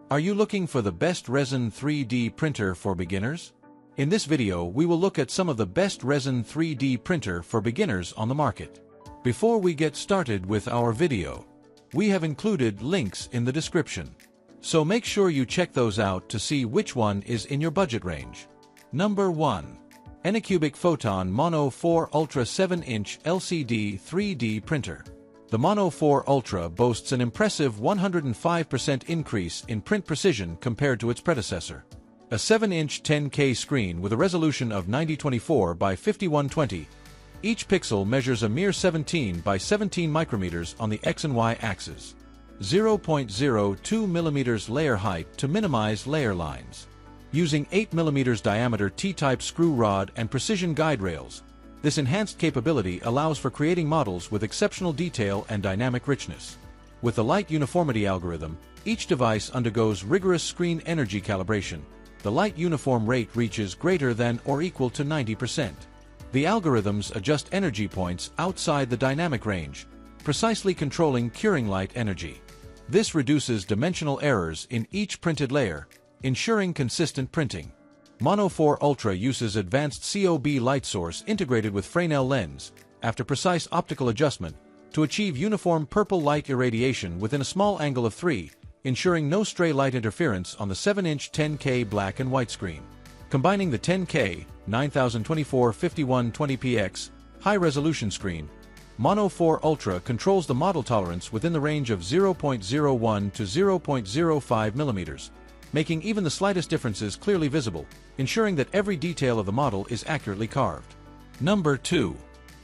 Are you looking for the best resin 3D printer for beginners? In this video, we will look at some of the best resin 3D printer for beginners on the market. Before we get started with our video, we have included links in the description. So make sure you check those out to see which one is in your budget range. Number 1. ANYCUBIC Photon Mono 4 Ultra 7-inch LCD 3D printer. The Mono 4 Ultra boasts an impressive 105% increase in print precision compared to its predecessor. A 7-inch 10K screen with a resolution of 9024 by 5120. Each pixel measures a mere 17 by 17 micrometers on the X and Y axis. 0.02 mm layer height to minimize layer lines. Using 8 mm diameter T-type screw rod and precision guide rails, this enhanced capability allows for creating models with exceptional detail and dynamic richness. With the light uniformity algorithm, each device undergoes rigorous screen energy calibration. The light uniform rate reaches greater than or equal to 90%. The algorithms adjust energy points outside the dynamic range, precisely controlling curing light energy. This reduces dimensional errors in each printed layer, ensuring consistent printing. Mono 4 Ultra uses advanced COB light source integrated with Fresnel lens, after precise optical adjustment, to achieve uniform purple light irradiation within a small angle of 3, ensuring no stray light interference on the 7-inch 10K black and white screen. Combining the 10K 9024-5120px high-resolution screen, Mono 4 Ultra controls the model tolerance within the range of 0.01 to 0.05 mm, making even the slightest differences clearly visible, ensuring that every detail of the model is accurately carved. Number 2.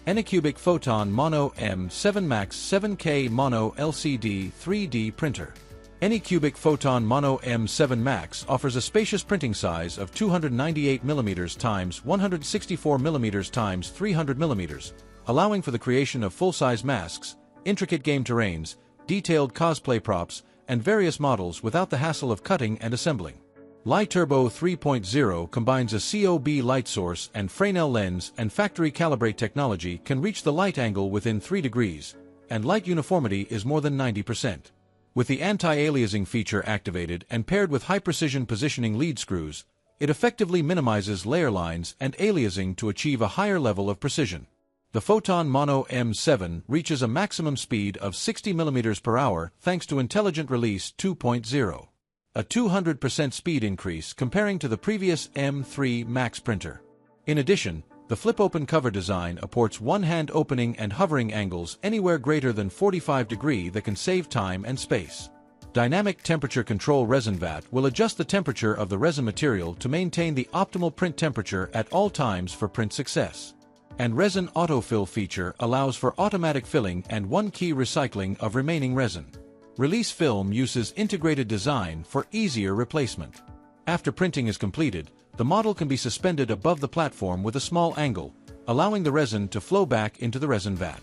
ANYCUBIC Photon Mono M7 Max 7K Mono LCD 3D Printer. ANYCUBIC Photon Mono M7 Max offers a spacious printing size of 298 mm x 164 mm x 300 mm, allowing for the creation of full-size masks, intricate game terrains, detailed cosplay props, and various models without the hassle of cutting and assembling. Light Turbo 3.0 combines a COB light source and Fresnel lens, and factory calibrate technology can reach the light angle within 3 degrees, and light uniformity is more than 90%. With the anti-aliasing feature activated and paired with high-precision positioning lead screws, it effectively minimizes layer lines and aliasing to achieve a higher level of precision. The Photon Mono M7 reaches a maximum speed of 60 mm per hour thanks to Intelligent Release 2.0, a 200% speed increase comparing to the previous M3 Max printer. In addition, the flip-open cover design supports one-hand opening and hovering angles anywhere greater than 45 degrees that can save time and space. Dynamic temperature control resin vat will adjust the temperature of the resin material to maintain the optimal print temperature at all times for print success. And Resin autofill feature allows for automatic filling and one-key recycling of remaining resin. Release film uses integrated design for easier replacement. After printing is completed, the model can be suspended above the platform with a small angle, allowing the resin to flow back into the resin vat.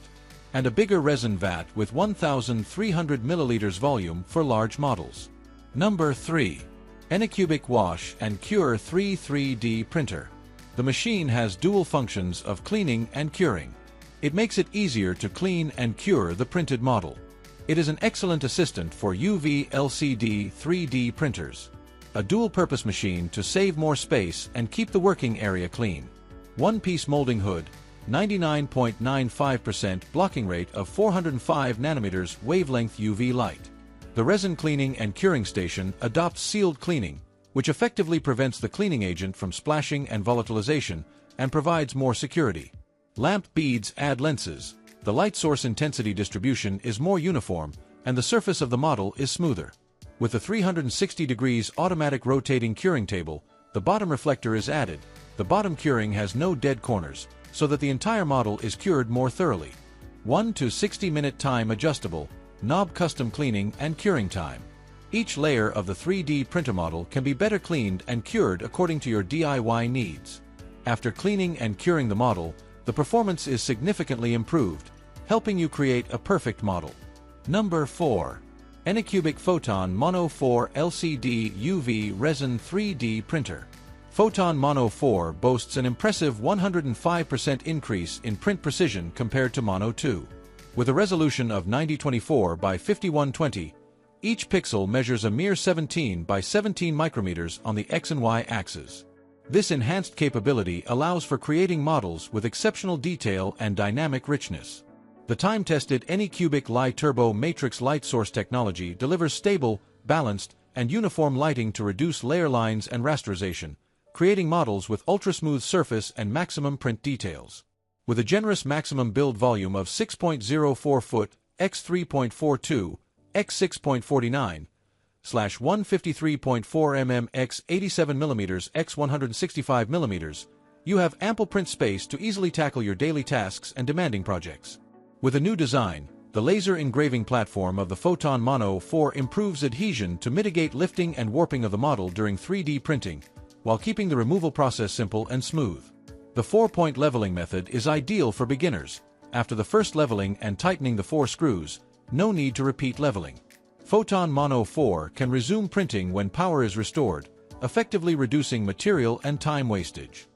And a bigger resin vat with 1,300 milliliters volume for large models. Number 3. ANYCUBIC Wash and Cure 3D Printer. The machine has dual functions of cleaning and curing. It makes it easier to clean and cure the printed model. It is an excellent assistant for UV LCD 3D printers. A dual-purpose machine to save more space and keep the working area clean. One-piece molding hood, 99.95% blocking rate of 405 nanometers wavelength UV light. The resin cleaning and curing station adopts sealed cleaning, which effectively prevents the cleaning agent from splashing and volatilization, and provides more security. Lamp beads add lenses. The light source intensity distribution is more uniform, and the surface of the model is smoother. With the 360 degrees automatic rotating curing table, the bottom reflector is added. The bottom curing has no dead corners, so that the entire model is cured more thoroughly. 1 to 60-minute time adjustable, knob custom cleaning and curing time. Each layer of the 3D printer model can be better cleaned and cured according to your DIY needs. After cleaning and curing the model, the performance is significantly improved, helping you create a perfect model. Number 4. ANYCUBIC Photon Mono 4 LCD UV Resin 3D Printer. Photon Mono 4 boasts an impressive 105% increase in print precision compared to Mono 2. With a resolution of 9024 by 5120, Each pixel measures a mere 17 by 17 micrometers on the X and Y axes. This enhanced capability allows for creating models with exceptional detail and dynamic richness. The time-tested ANYCUBIC Li-Turbo Matrix light source technology delivers stable, balanced, and uniform lighting to reduce layer lines and rasterization, creating models with ultra-smooth surface and maximum print details. With a generous maximum build volume of 6.04 foot x 3.42 x 6.49 / 153.4 mm x 87 mm x 165 mm, you have ample print space to easily tackle your daily tasks and demanding projects. With a new design, the laser engraving platform of the Photon Mono 4 improves adhesion to mitigate lifting and warping of the model during 3D printing, while keeping the removal process simple and smooth. The 4-point leveling method is ideal for beginners. After the first leveling and tightening the 4 screws, no need to repeat leveling. Photon Mono 4 can resume printing when power is restored, effectively reducing material and time wastage.